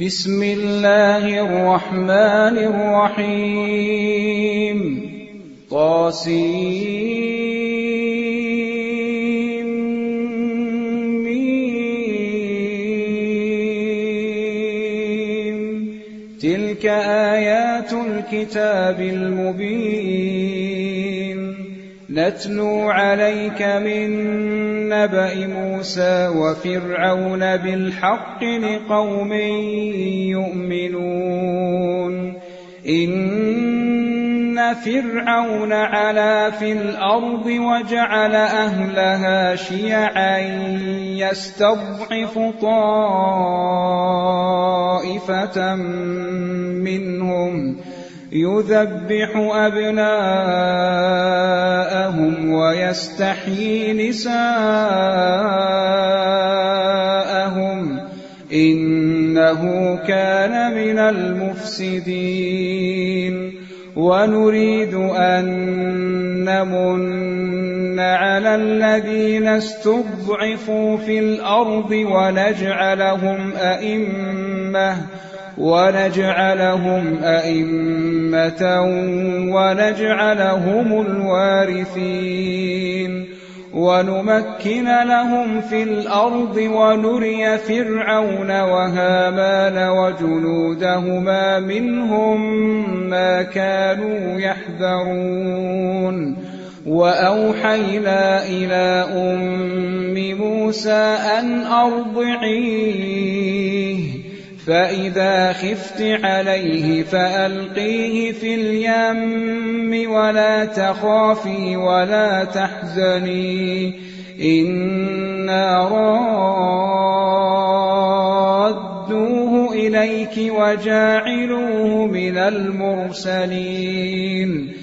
بسم الله الرحمن الرحيم طاسيم تلك آيات الكتاب المبين نتلو عليك من نبأ موسى وفرعون بالحق لقوم يؤمنون إن فرعون علا في الأرض وجعل أهلها شيعا يستضعف طائفة منهم يذبح أبناءهم ويستحيي نساءهم إنه كان من المفسدين ونريد أن نمن على الذين استضعفوا في الأرض ونجعلهم أئمة ونجعلهم الوارثين ونمكن لهم في الأرض ونري فرعون وهامان وجنودهما منهم ما كانوا يحذرون وأوحينا إلى أم موسى أن أرضعيه فإذا خفت عليه فألقيه في اليم ولا تخافي ولا تحزني إنا رادوه إليك وجاعلوه من المرسلين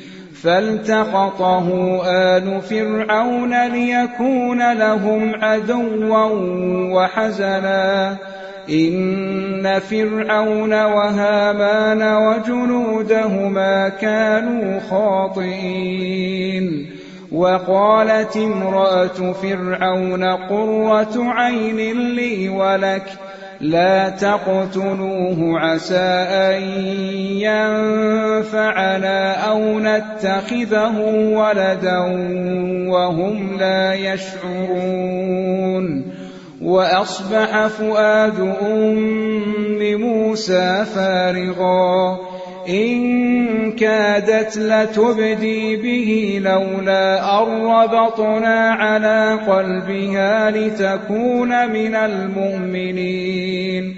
فالتقطه آل فرعون ليكون لهم عدوا وحزنا إن فرعون وهامان وجنودهما كانوا خاطئين وقالت امرأة فرعون قرة عين لي ولك لا تقتلوه عسى أن ينفعنا أو نتخذه ولدا وهم لا يشعرون وأصبح فؤاد أم موسى فارغا إن كادت لتبدي به لولا أن ربطنا على قلبها لتكون من المؤمنين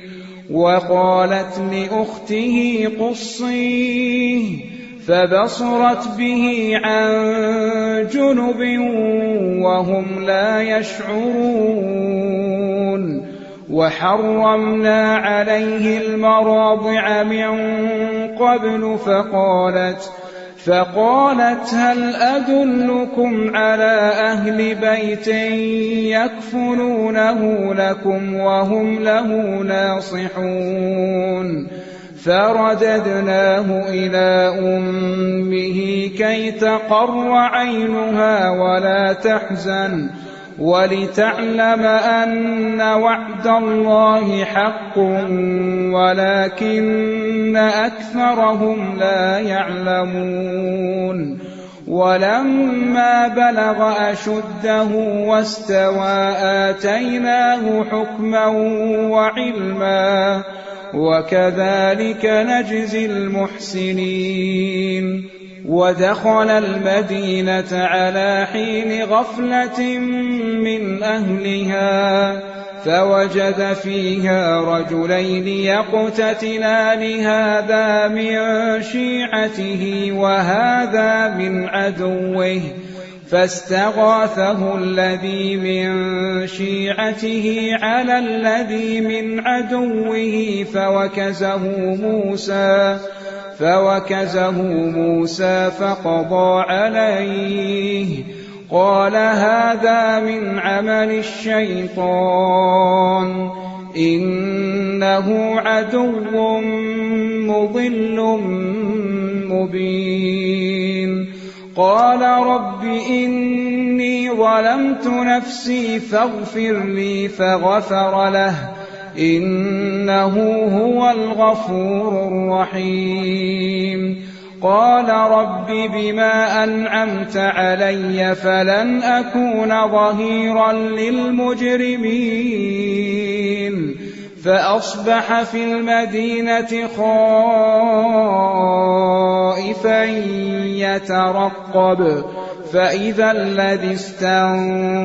وقالت لأخته قصيه فبصرت به عن جنب وهم لا يشعرون وحرمنا عليه المراضع من قبل فقالت هل أدلكم على أهل بيت يكفلونه لكم وهم له ناصحون فرددناه إلى أمه كي تقر عينها ولا تحزن ولتعلم أن وعد الله حق ولكن أكثرهم لا يعلمون ولما بلغ أشده واستوى آتيناه حكما وعلما وكذلك نجزي المحسنين ودخل المدينة على حين غفلة من أهلها فوجد فيها رجلين يقتتلان هذا من شيعته وهذا من عدوه فاستغاثه الذي من شيعته على الذي من عدوه فوكزه موسى فقضى عليه قال هذا من عمل الشيطان إنه عدو مضل مبين قال رب إني ظلمت نفسي فاغفر لي فغفر له إنه هو الغفور الرحيم قال رب بما أنعمت علي فلن أكون ظهيرا للمجرمين فأصبح في المدينة خائفا يترقب فإذا الذي استنصره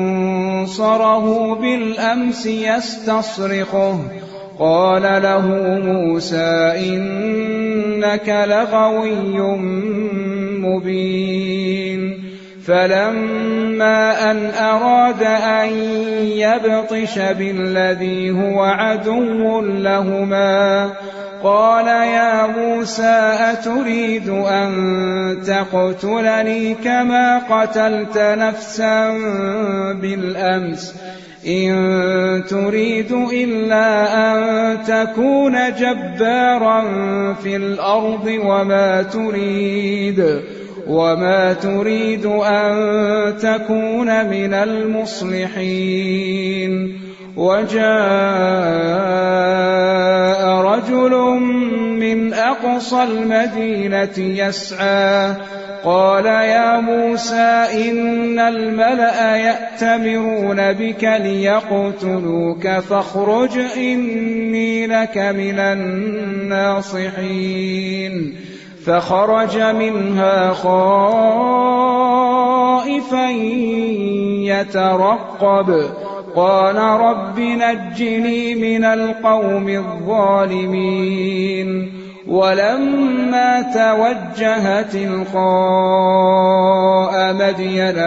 بالأمس يستصرخه قال له موسى إنك لغوي مبين فلما أن أراد أن يبطش بالذي هو عدو لهما قال يا موسى أتريد أن تقتلني كما قتلت نفسا بالأمس إن تريد إلا أن تكون جبارا في الأرض وما تريد أن تكون من المصلحين وجاء رجل من أقصى المدينة يسعى قال يا موسى إن الملأ يأتمرون بك ليقتلوك فاخرج إني لك من الناصحين فخرج منها خائفا يترقب قال رب نجني من القوم الظالمين ولما توجه تلقاء مدين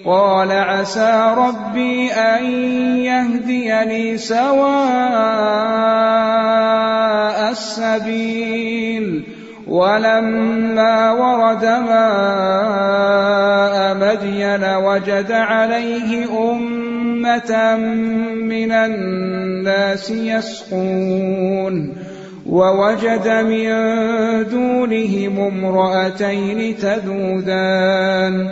قال عسى ربي أن يهديني سواء السبيل ولما ورد ماء مدين وجد عليه أمة من الناس يسقون ووجد من دونهم امرأتين تذودان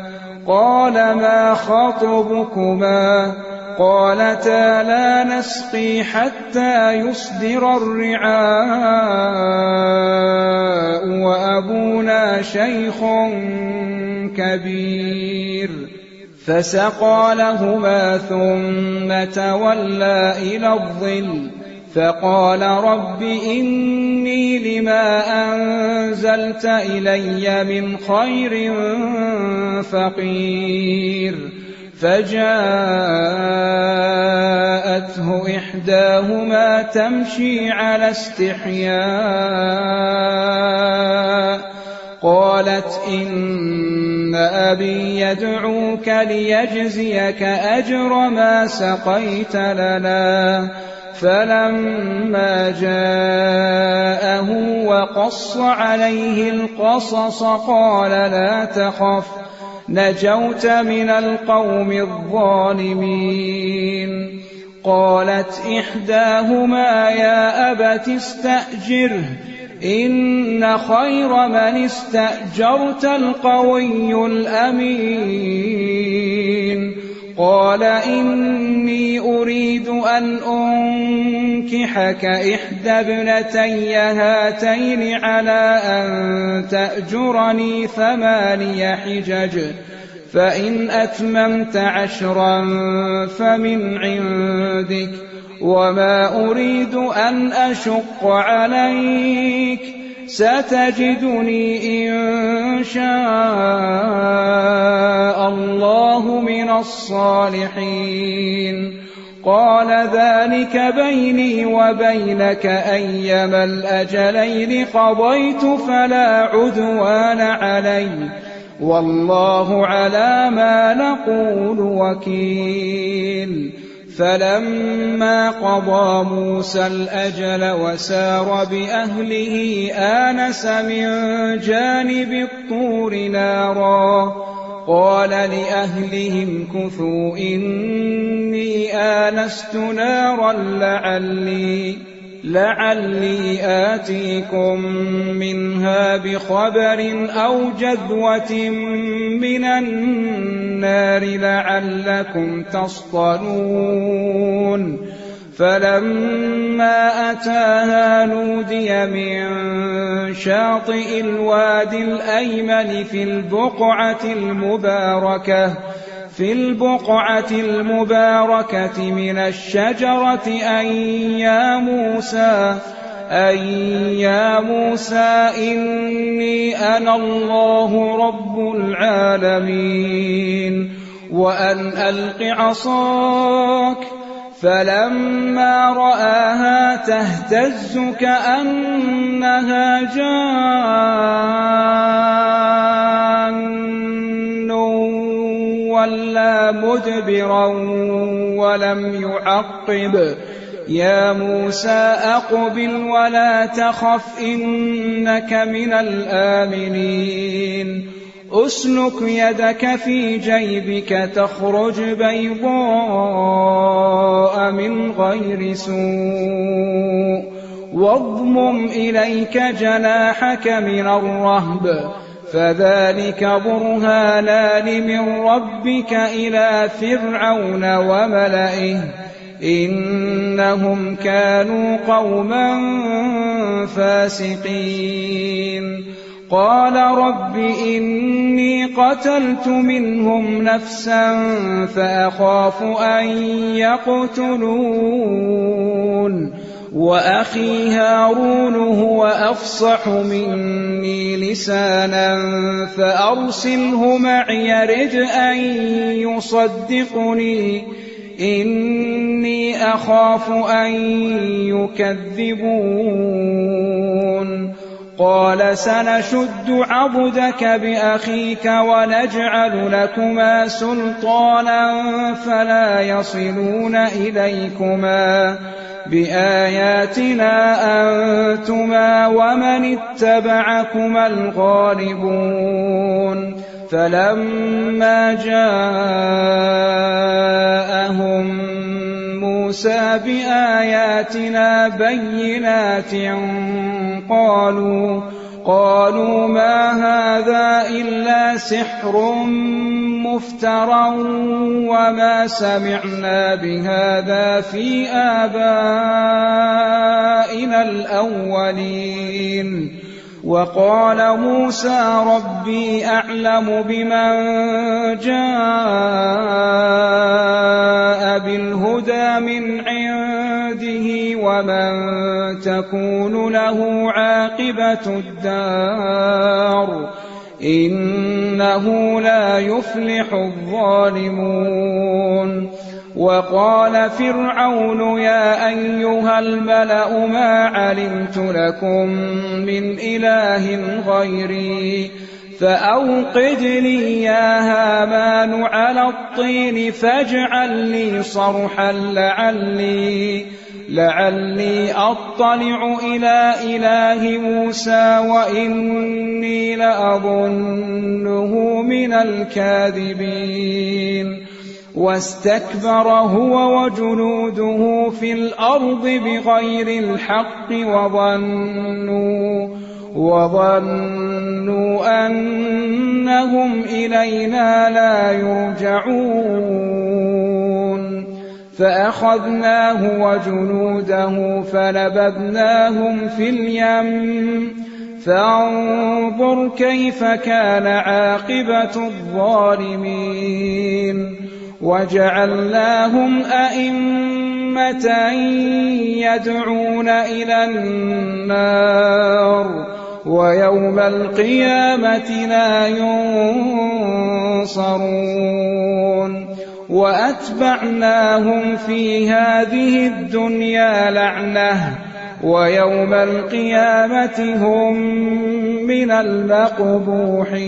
قال ما خطبكما قالتا لا نسقي حتى يصدر الرعاء وأبونا شيخ كبير فسقى لهما ثم تولى إلى الظل فقال رب إني لما أنزلت إلي من خير فقير فجاءته إحداهما تمشي على استحياء قالت إن أبي يدعوك ليجزيك أجر ما سقيت لنا فلما جاءه وقص عليه القصص قال لا تخف نجوت من القوم الظالمين قالت إحداهما يا أبت استأجره إن خير من استأجرت القوي الأمين قال إني أريد أن أنكحك إحدى ابنتي هاتين على أن تأجرني 8 حجج فإن أتممت 10 فمن عندك وما أريد أن أشق عليك ستجدني إن شاء الله من الصالحين قال ذلك بيني وبينك أيما الأجلين قضيت فلا عدوان علي والله على ما نقول وكيل فلما قضى موسى الأجل وسار بأهله آنس من جانب الطور نارا قال لأهلهم كثوا إني آنست نارا لعلي آتيكم منها بخبر أو جذوة من النار لعلكم تصطلون فلما أتاها نودي من شاطئ الوادي الأيمن في البقعة المباركة من الشجرة أن يا موسى إني أنا الله رب العالمين وأن ألق عصاك فلما رآها تهتز كأنها جان ولا مدبرا ولم يعقب يا موسى أقبل ولا تخف إنك من الآمنين أسلك يدك في جيبك تخرج بيضاء من غير سوء واضمم إليك جناحك من الرهب فذلك برهانان من ربك إلى فرعون وملئه إنهم كانوا قوما فاسقين قال رب إني قتلت منهم نفسا فأخاف أن يقتلون وأخي هارون هو أفصح مني لسانا فأرسله معي رد أن يصدقني إني أخاف أن يكذبون قال سنشد عضدك بأخيك ونجعل لكما سلطانا فلا يصلون إليكما بآياتنا أنتما ومن اتبعكما الغالبون فلما جاءهم موسى بآياتنا بينات قالوا ما هذا إلا سحر مفترى وما سمعنا بهذا في آبائنا الأولين وقال موسى ربي أعلم بمن جاء بالهدى من عنده ومن تكون له عاقبة الدار إنه لا يفلح الظالمون وقال فرعون يا أيها الملأ ما علمت لكم من إله غيري فأوقد لي يا هامان على الطين فاجعل لي صرحا لعلي أطلع إلى إله موسى وإني لأظنه من الكاذبين واستكبر هو وجنوده في الأرض بغير الحق وظنوا أنهم إلينا لا يرجعون فأخذناه وجنوده فنبذناهم في اليم فانظر كيف كان عاقبة الظالمين وجعلناهم أئمة يدعون إلى النار ويوم القيامة لا ينصرون وأتبعناهم في هذه الدنيا لعنة ويوم القيامة هم من المقبوحين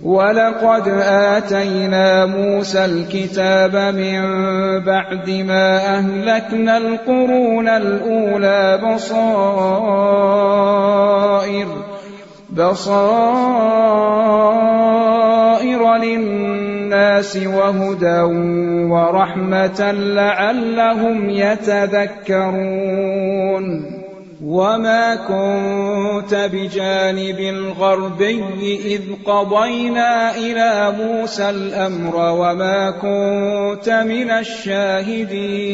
ولقد آتينا موسى الكتاب من بعد ما أهلكنا القرون الأولى بصائر للناس الناس وهدى ورحمة لعلهم يتذكرون وما كنت بجانب الغربي إذ قضينا إلى موسى الأمر وما كنت من الشاهدين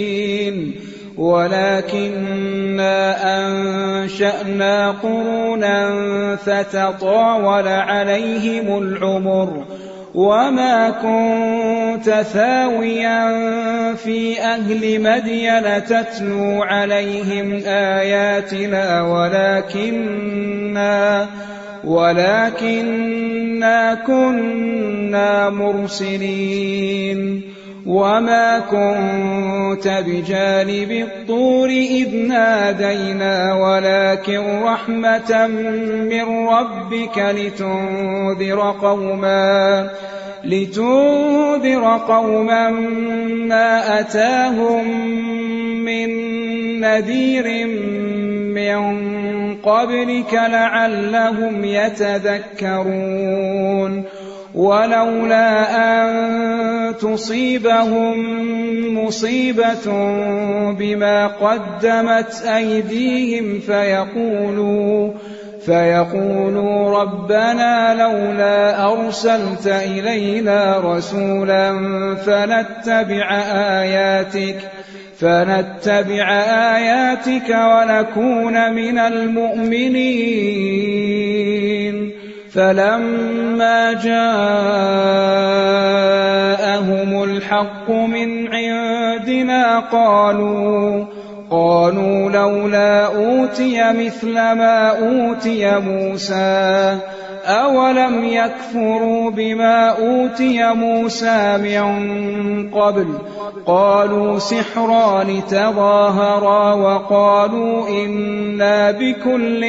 ولكننا أنشأنا قرونا فتطاول عليهم العمر وما كنت ثاويا في أهل مدين تتلو عليهم آياتنا ولكننا كنا مرسلين وما كنت بجانب الطور إذ نادينا ولكن رحمة من ربك لتنذر قوما ما أتاهم من نذير من قبلك لعلهم يتذكرون ولولا أن تصيبهم مصيبة بما قدمت أيديهم فيقولوا ربنا لولا أرسلت إلينا رسولا فنتبع آياتك ونكون من المؤمنين فلما جاءهم الحق من عندنا قالوا لولا أوتي مثل ما أوتي موسى أولم يكفروا بما أوتي موسى من قبل قالوا سحران تظاهرا وقالوا إنا بكل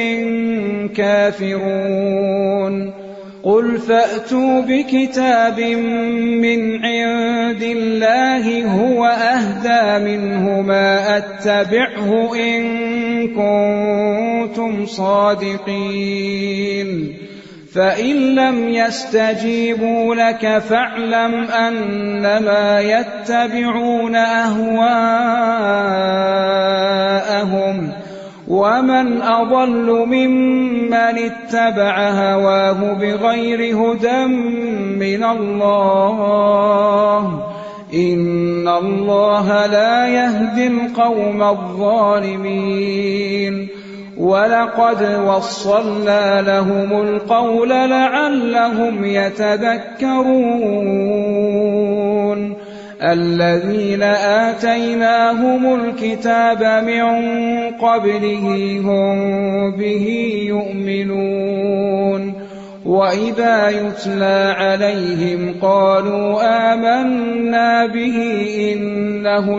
كافرون قل فأتوا بكتاب من عند الله هو أهدى منهما أتبعه إن كنتم صادقين فإن لم يستجيبوا لك فاعلم أنما يتبعون أهواءهم ومن أضل ممن اتبع هواه بغير هدى من الله إن الله لا يهدي القوم الظالمين ولقد وصلنا لهم القول لعلهم يتذكرون الذين آتيناهم الكتاب من قبله هم به يؤمنون وإذا يتلى عليهم قالوا آمنا به إنه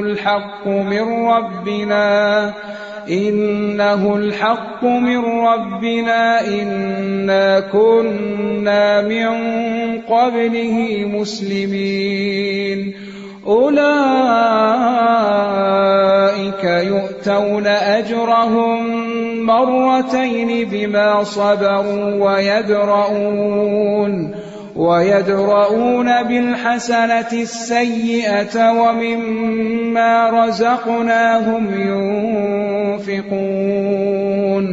الحق من ربنا إنا كنا من قبله مسلمين أولئك يؤتون أجرهم مرتين بما صبروا ويدرؤون بالحسنة السيئة ومما رزقناهم ينفقون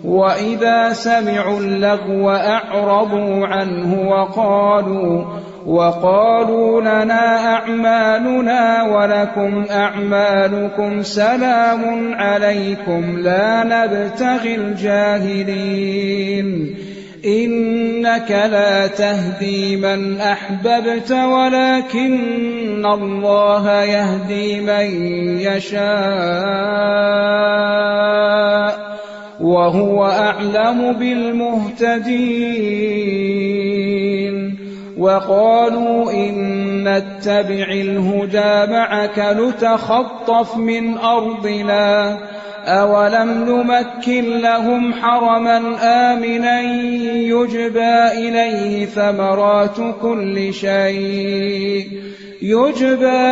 وإذا سمعوا اللغو أعرضوا عنه وقالوا لنا أعمالنا ولكم أعمالكم سلام عليكم لا نبتغي الجاهلين إنك لا تهدي من أحببت ولكن الله يهدي من يشاء وهو أعلم بالمهتدين وقالوا إن نتبع الهدى معك نتخطف من أرضنا أولم نمكن لهم حرما آمنا يجبى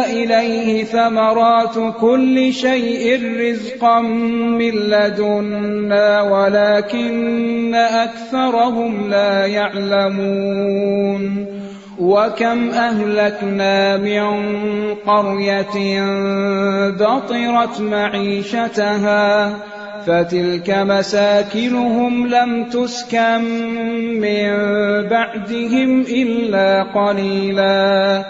إليه ثمرات كل شيء رزقا من لدنا ولكن أكثرهم لا يعلمون وكم أهلكنا من قرية بطرت معيشتها فتلك مساكنهم لم تسكن من بعدهم إلا قليلا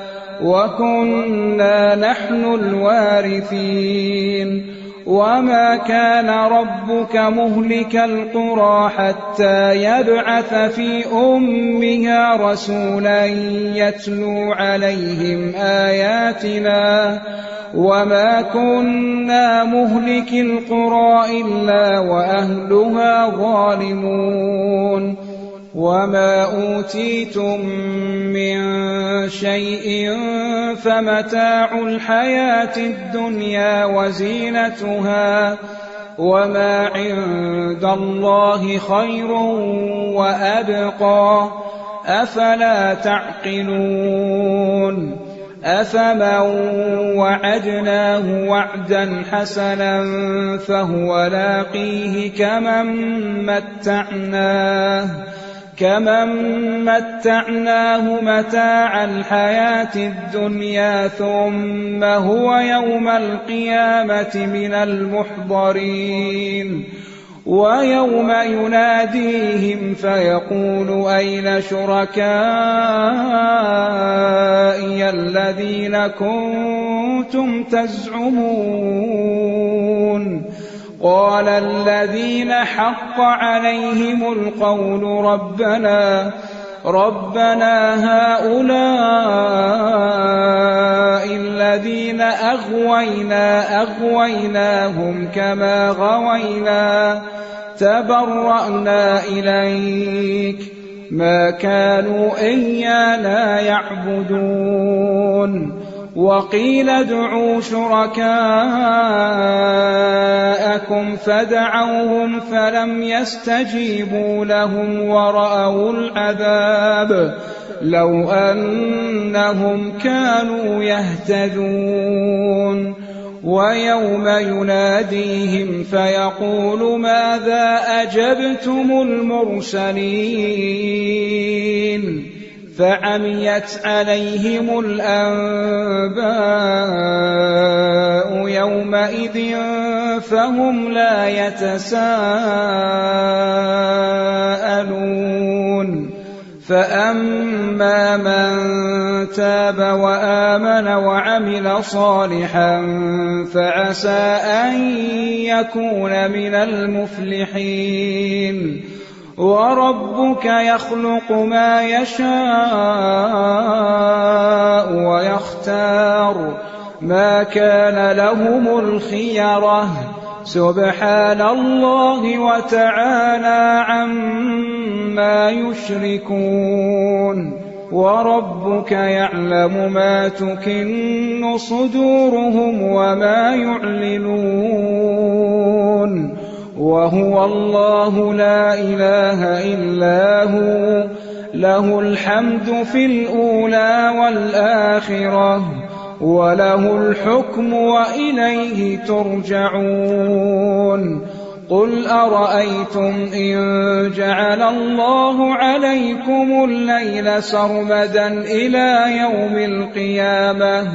وكنا نحن الوارثين وما كان ربك مهلك القرى حتى يبعث في أمها رسولا يتلو عليهم آياتنا وما كنا مهلك القرى إلا وأهلها ظالمون وما أوتيتم من شيء فمتاع الحياة الدنيا وزينتها وما عند الله خير وأبقى أفلا تعقلون أفمن وعدناه وعدا حسنا فهو لاقيه كمن متعناه متاع الحياة الدنيا ثم هو يوم القيامة من المحضرين ويوم يناديهم فيقول أين شركائي الذين كنتم تزعمون قال الذين حق عليهم القول ربنا هؤلاء الذين أغويناهم كما غوينا تبرأنا إليك ما كانوا إيانا يعبدون وقيل ادعوا شركاءكم فدعوهم فلم يستجيبوا لهم ورأوا العذاب لو أنهم كانوا يهتدون ويوم يناديهم فيقول ماذا أجبتم المرسلين فعميت عليهم الأنباء يومئذ فهم لا يتساءلون فأما من تاب وآمن وعمل صالحا فعسى أن يكون من المفلحين وربك يخلق ما يشاء ويختار ما كان لهم الخيرة سبحان الله وتعالى عما يشركون وربك يعلم ما تكن صدورهم وما يعلنون وهو الله لا إله إلا هو له الحمد في الأولى والآخرة وله الحكم وإليه ترجعون قل أرأيتم إن جعل الله عليكم الليل سرمدا إلى يوم القيامة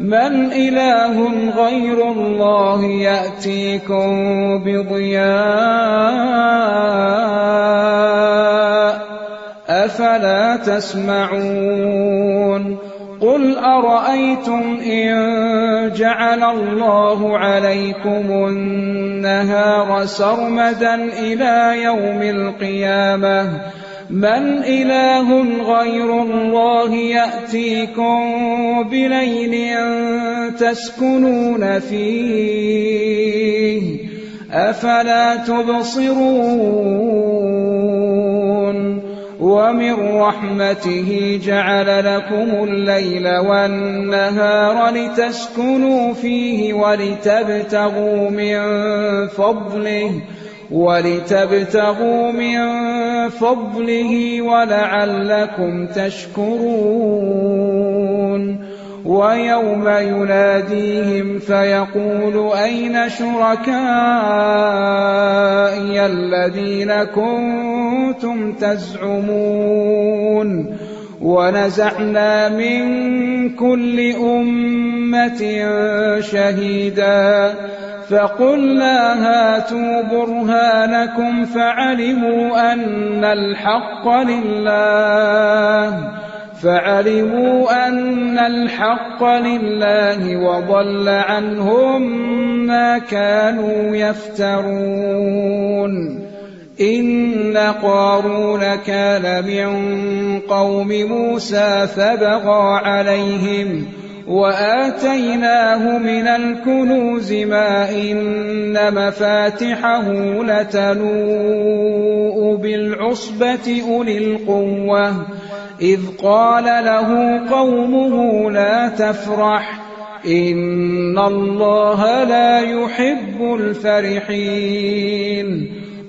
من إله غير الله يأتيكم بضياء أفلا تسمعون قل أرأيتم إن جعل الله عليكم النهار سرمدا إلى يوم القيامة من إله غير الله يأتيكم بليل تسكنون فيه أفلا تبصرون ومن رحمته جعل لكم الليل والنهار لتسكنوا فيه ولتبتغوا من فضله ولعلكم تشكرون ويوم يناديهم فيقول أين شركائي الذين كنتم تزعمون ونزعنا من كل أمة شهيدا فقلنا هاتوا برهانكم فعلموا أن الحق لله وضل عنهم ما كانوا يفترون إن قارون كان من قوم موسى فبغى عليهم وآتيناه من الكنوز ما إن مفاتحه لتنوء بالعصبة أولي القوة إذ قال له قومه لا تفرح إن الله لا يحب الفرحين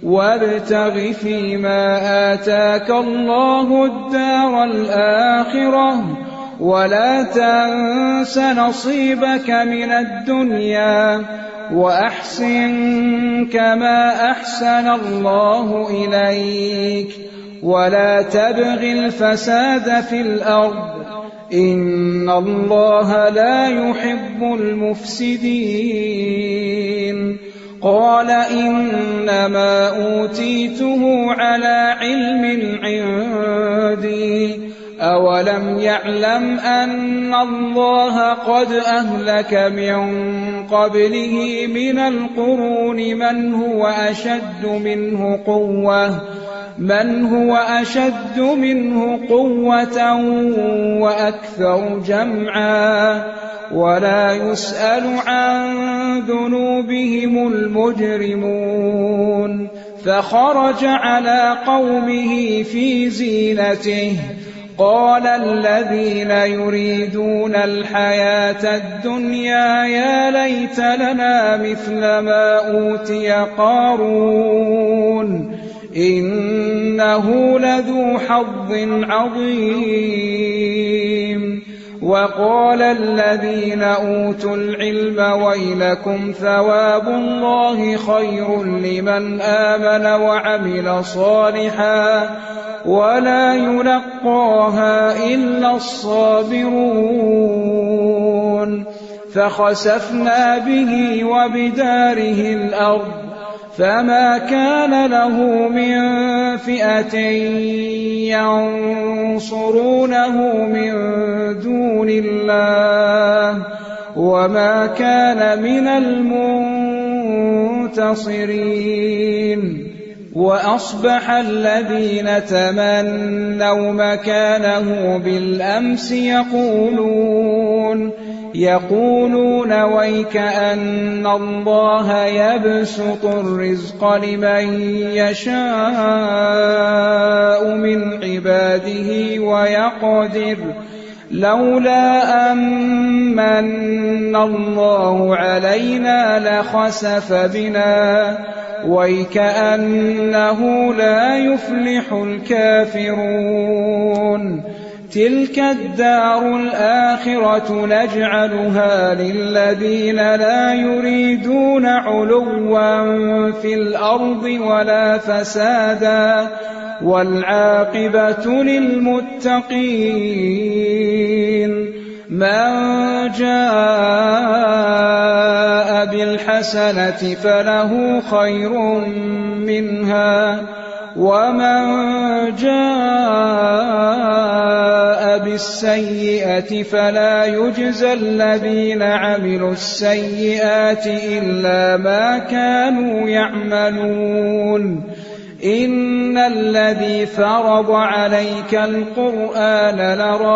وابتغ فيما آتاك الله الدار الآخرة ولا تنس نصيبك من الدنيا وأحسن كما أحسن الله إليك ولا تبغ الفساد في الأرض إن الله لا يحب المفسدين قال إنما أوتيته على علم عندي أولم يعلم أن الله قد أهلك من قبله من القرون من هو أشد منه قوة وأكثر جمعا ولا يسأل عن ذنوبهم المجرمون فخرج على قومه في زينته قال الذين يريدون الحياة الدنيا يا ليت لنا مثل ما أوتي قارون إنه لذو حظ عظيم وقال الذين أوتوا العلم ويلكم ثواب الله خير لمن آمن وعمل صالحا ولا يلقاها إلا الصابرون فخسفنا به وبداره الأرض فما كان له من فئة ينصرونه من دون الله وما كان من المنتصرين وأصبح الذين تمنوا مكانه بالأمس يقولون ويكأن الله يبسط الرزق لمن يشاء من عباده ويقدر لولا أمن الله علينا لخسف بنا ويكأنه لا يفلح الكافرون تلك الدار الآخرة نجعلها للذين لا يريدون علوا في الأرض ولا فسادا والعاقبة للمتقين من جاء بالحسنة فله خير منها ومن جاء بالسيئة فلا يجزى الذين عملوا السيئات إلا ما كانوا يعملون إن الذي فرض عليك القرآن لرادك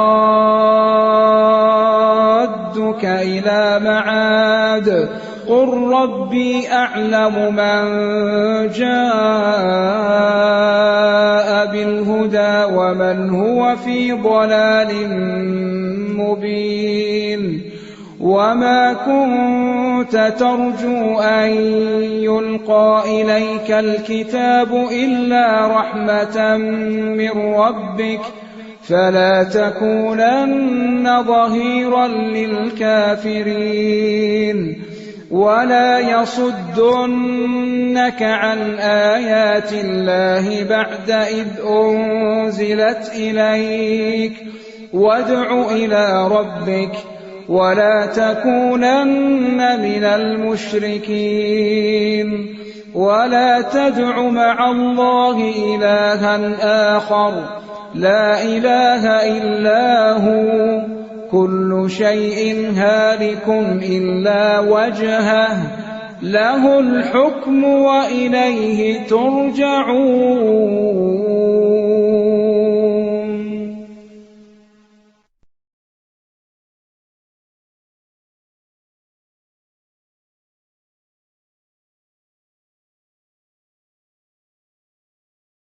إلى معاد قل ربي أعلم من جاء بالهدى ومن هو في ضلال مبين وما كنت ترجو أن يلقى إليك الكتاب إلا رحمة من ربك فلا تكونن ظهيرا للكافرين ولا يصدنك عن آيات الله بعد إذ أنزلت إليك وادع إلى ربك ولا تكونن من المشركين ولا تدع مع الله إلها آخر لا إله إلا هو كل شيء هالك إلا وجهه له الحكم وإليه ترجعون.